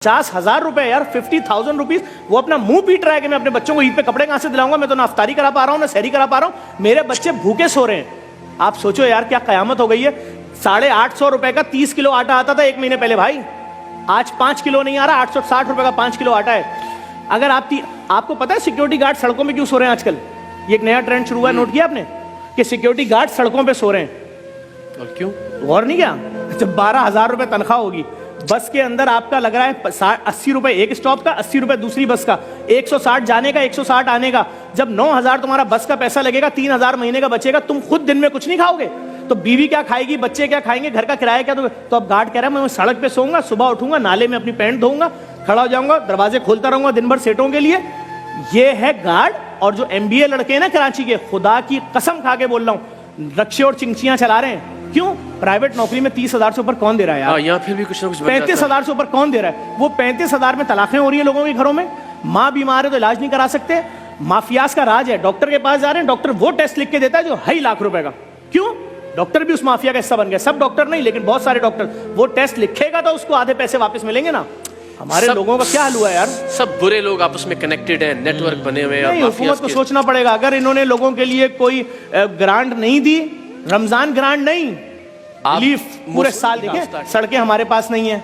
50,000 रुपए यार, 50,000 रुपीज। वो अपना मुंह पीट रहा है कि मैं अपने बच्चों को ईद पे कपड़े कहां से दिलाऊंगा, मैं तो ना अफ्तारी करा पा रहा हूं ना सहरी करा पा रहा हूं, मेरे बच्चे भूखे सो रहे हैं। आप सोचो यार क्या कयामत हो गई है। 850 रुपए का 30 किलो आटा आता था 1 महीने पहले भाई, आज 5 किलो नहीं आ रहा, 860 रुपए का 5 किलो आटा है। अगर आपको पता है सिक्योरिटी गार्ड सड़कों में क्यों सो रहे हैं आजकल? ये एक नया ट्रेंड शुरू हुआ है, नोट किया आपने कि सिक्योरिटी गार्ड सड़कों पे सो रहे हैं? और क्यों? गौर नहीं किया? जब 12,000 रुपए तनख्वाह होगी, बस के अंदर आपका लग रहा है 80 रुपए एक स्टॉप का, 80 रुपए दूसरी बस का, 160 जाने का 160 आने का। जब 9,000 तुम्हारा बस का पैसा लगेगा, 3,000 महीने का बचेगा, तुम खुद दिन में कुछ नहीं खाओगे तो बीवी क्या खाएगी, बच्चे क्या खाएंगे, घर का किराया क्या? तो अब गार्ड कह रहा है मैं सड़क पे सोऊंगा, सुबह उठूंगा, नाले में अपनी पैंट धोऊंगा, खड़ा हो जाऊंगा, दरवाजे खोलता रहूंगा दिन भर सेटों के लिए। ये है गार्ड। और जो MBA लड़के हैं ना कराची के, खुदा की कसम खा के बोल रहा हूं, रक्शे और चिंचियां चला रहे हैं। क्यों? प्राइवेट नौकरी में 30,000 से ऊपर कौन दे रहा है यार? यहाँ फिर भी कुछ ना कुछ 35,000 से ऊपर कौन दे रहा है? वो 35,000 में तलाकें हो रही है लोगों के घरों में, माँ बीमार है तो इलाज नहीं करा सकते, माफियाज का राज है, डॉक्टर के पास जा रहे हैं, डॉक्टर वो टेस्ट लिख के देता है जो 2.5 लाख रुपए का। क्यों? डॉक्टर भी उस माफिया का हिस्सा बन गया। सब डॉक्टर नहीं, लेकिन बहुत सारे डॉक्टर। वो टेस्ट लिखेगा तो उसको आधे पैसे वापस मिलेंगे ना। हमारे लोगों का क्या हाल हुआ है यार? सब बुरे लोग आपस में कनेक्टेड हैं, नेटवर्क बने हुए हैं। हुकूमत को सोचना पड़ेगा। अगर इन्होंने लोगों के लिए कोई ग्रांट नहीं दी, रमजान ग्रांट नहीं, रिलीफ पूरे साल, देखें सड़कें हमारे पास नहीं है,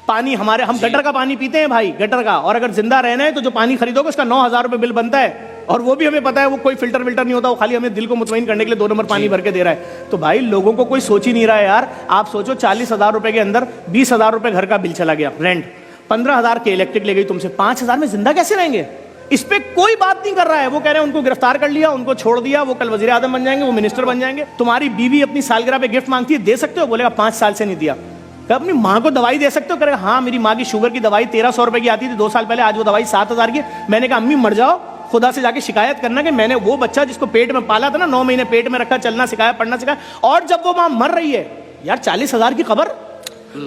पानी हमारे, हम गटर का पानी पीते हैं भाई, गटर का। और अगर जिंदा रहना है तो जो पानी खरीदोगे उसका 9,000 रुपए बिल बनता है, और वो भी हमें पता है वो कोई फिल्टर नहीं होता, वो खाली हमें दिल को मुतमईन करने के लिए 2 नंबर पानी भर के दे रहा है। तो भाई लोगों को कोई सोच ही नहीं रहा है यार। आप सोचो 40,000 रुपए के अंदर 20,000 रुपए घर का बिल चला गया, रेंट, 15,000 के इलेक्ट्रिक ले गई तुमसे, 5,000 में जिंदा कैसे रहेंगे? इस पे कोई बात नहीं कर रहा है। वो कह रहे हैं उनको गिरफ्तार कर लिया, उनको छोड़ दिया, वो कल वजीर आजम बन जाएंगे, वो मिनिस्टर बन जाएंगे। तुम्हारी बीवी अपनी सालगिरह पे गिफ्ट मांगती है, दे सकते हो? बोलेगा 5 साल से नहीं दिया। अपनी माँ को दवाई दे सकते हो? करेगा हाँ मेरी माँ की शुगर की दवाई 1,300 रुपए की आती थी 2 साल पहले, आज वो दवाई 7,000 की। मैंने कहा अम्मी मर जाओ, खुदा से जाके शिकायत करना कि मैंने वो बच्चा जिसको पेट में पाला था ना, 9 महीने पेट में रखा, चलना सिखाया, पढ़ना सिखाया, और जब वो माँ मर रही है यार, 40,000 की खबर,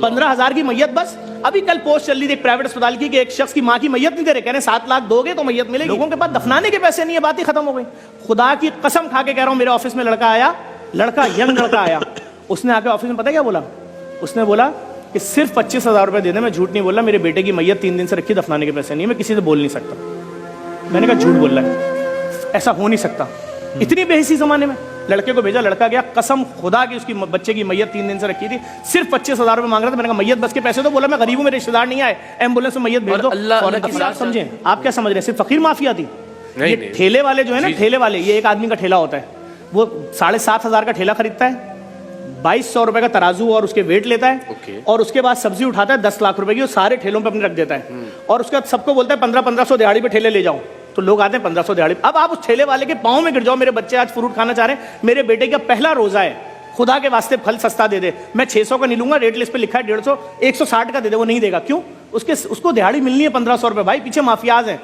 15,000 की मैयत। बस अभी कल पोस्ट चल रही थी एक प्राइवेट अस्पताल की कि एक शख्स की माँ की मैयत नहीं दे रहे, कह रहे 7 लाख दोगे तो मैयत मिलेगी। लोगों के पास दफनाने के पैसे नहीं है, बात ही खत्म हो गई। खुदा की कसम खा के कह रहा हूं, मेरे ऑफिस में लड़का आया, यंग लड़का आया, उसने आके ऑफिस में पता क्या बोला? उसने बोला कि सिर्फ 25,000 रुपए दे दे, मैं झूठ नहीं बोल रहा, मेरे बेटे की मैयत 3 दिन से रखी, दफनाने के पैसे नहीं, मैं किसी से बोल नहीं सकता। मैंने कहा झूठ बोल रहा है, ऐसा हो नहीं सकता। इतनी बेहिसी जमाने में लड़के को भेजा, लड़का गया, कसम खुदा की उसकी बच्चे की मैयत 3 दिन से रखी थी, सिर्फ 25,0000 रुपए मांग रहा था। मैंने कहा मैयत बस के पैसे तो, बोला मैं गरीब हूं, मेरे रिश्तेदार नहीं आए, एम्बुलेंस में मैयत भेज दो। आप समझे? आप क्या समझ रहे हैं सिर्फ फकीर माफिया थी? ये ठेले वाले जो है ना, ठेले वाले, ये एक आदमी का ठेला होता है, वो 7,500 का ठेला खरीदता है, 2,200 रुपए का तराजू और उसके वेट लेता है, और उसके बाद सब्जी उठाता है 10 लाख रुपए की, और सारे ठेलों पे अपने रख देता है, और उसके बाद सबको बोलता है 1500 दिहाड़ी पे ठेले ले जाओ। तो लोग आते हैं 1500 दिहाड़ी। अब आप उस ठेले वाले के पाँव में गिर जाओ, मेरे बच्चे आज फ्रूट खाना चाह रहे हैं, मेरे बेटे का पहला रोजा है, खुदा के वास्ते फल सस्ता दे दे, मैं 600 का नहीं लूंगा, रेट लिस्ट पे लिखा है 150, 160 का दे दे। वो नहीं देगा। क्यों? उसको दिहाड़ी मिलनी है 1500 रुपए। भाई पीछे माफियाज हैं,